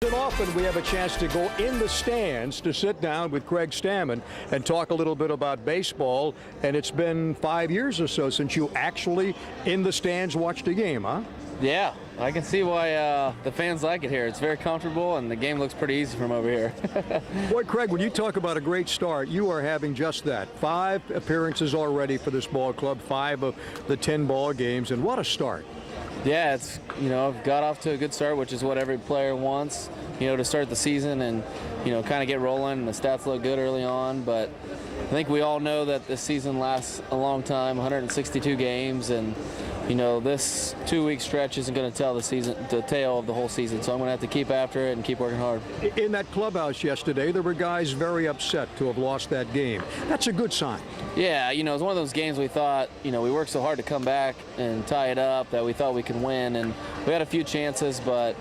And often we have a chance to go in the stands to sit down with Craig Stammen and talk a little bit about baseball. And it's been 5 years or so since you actually in the stands watched a game, huh? Yeah, I can see why the fans like it here. It's very comfortable, and the game looks pretty easy from over here. Boy, Craig, when you talk about a great start, you are having just that. 5 appearances already for this ball club, 5 of the 10 ball games, and what a start. Yeah, it's, I've got off to a good start, which is what every player wants, to start the season and, kind of get rolling. The stats look good early on, but I think we all know that this season lasts a long time, 162 games, and this 2-week stretch isn't going to tell the tale of the whole season. So I'm going to have to keep after it and keep working hard. In that clubhouse yesterday, there were guys very upset to have lost that game. That's a good sign. Yeah, it was one of those games we thought, we worked so hard to come back and tie it up that we thought we could win. And we had a few chances, but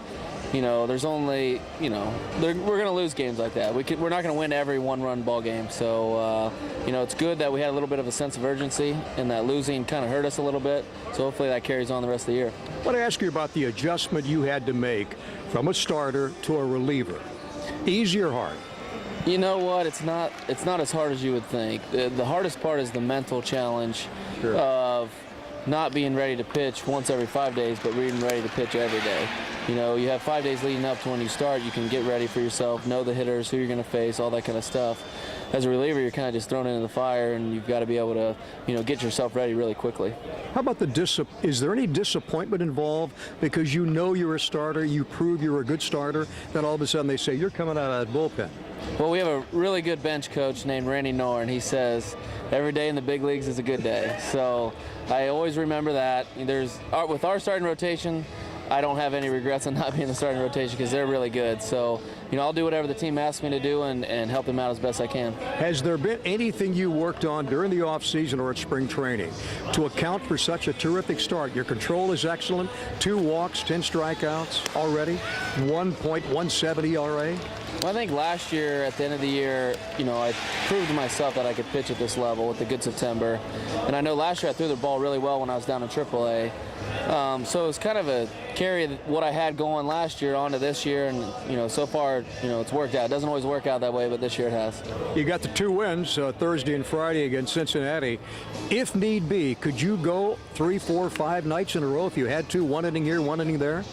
there's only, we're going to lose games like that. We're not going to win every one-run ball game. So, it's good that we had a little bit of a sense of urgency and that losing kind of hurt us a little bit. So hopefully that carries on the rest of the year. I want to ask you about the adjustment you had to make from a starter to a reliever. Easy or hard? You know what? It's not as hard as you would think. The hardest part is the mental challenge of not being ready to pitch once every 5 days, but being ready to pitch every day. You have 5 days leading up to when you start. You can get ready for yourself, know the hitters, who you're going to face, all that kind of stuff. As a reliever, you're kind of just thrown into the fire, and you've got to be able to, get yourself ready really quickly. How about is there any disappointment involved because you're a starter, you prove you're a good starter, then all of a sudden they say you're coming out of that bullpen? Well, we have a really good bench coach named Randy Knorr, and he says every day in the big leagues is a good day. So I always remember that. With our starting rotation, I don't have any regrets on not being in the starting rotation because they're really good. So, I'll do whatever the team asks me to do and help them out as best I can. Has there been anything you worked on during the offseason or at spring training to account for such a terrific start? Your control is excellent. 2 walks, 10 strikeouts already, 1.17 ERA. Well, I think last year, at the end of the year, I proved to myself that I could pitch at this level with a good September. And I know last year I threw the ball really well when I was down in AAA. So it was kind of a carry what I had going last year onto this year. And, so far, it's worked out. It doesn't always work out that way, but this year it has. You got the 2 wins Thursday and Friday against Cincinnati. If need be, could you go 3, 4, 5 nights in a row if you had to, 1 inning here, 1 inning there?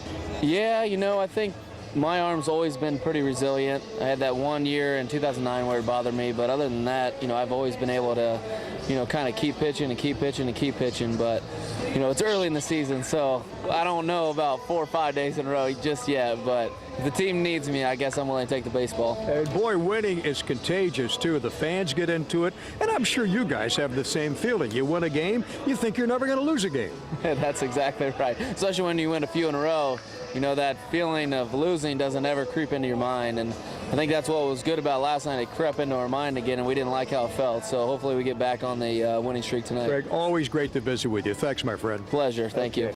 Yeah, I think my arm's always been pretty resilient. I had that 1 year in 2009 where it bothered me, but other than that, I've always been able to, kind of keep pitching and keep pitching and keep pitching. But, it's early in the season, so I don't know about 4 or 5 days in a row just yet. But if the team needs me, I guess I'm willing to take the baseball. And boy, winning is contagious, too. The fans get into it, and I'm sure you guys have the same feeling. You win a game, you think you're never going to lose a game. That's exactly right, especially when you win a few in a row. That feeling of losing doesn't ever creep into your mind, and I think that's what was good about last night. It crept into our mind again, and we didn't like how it felt, so hopefully we get back on the winning streak tonight. Greg, always great to visit with you. Thanks, my friend. Pleasure. Thank you.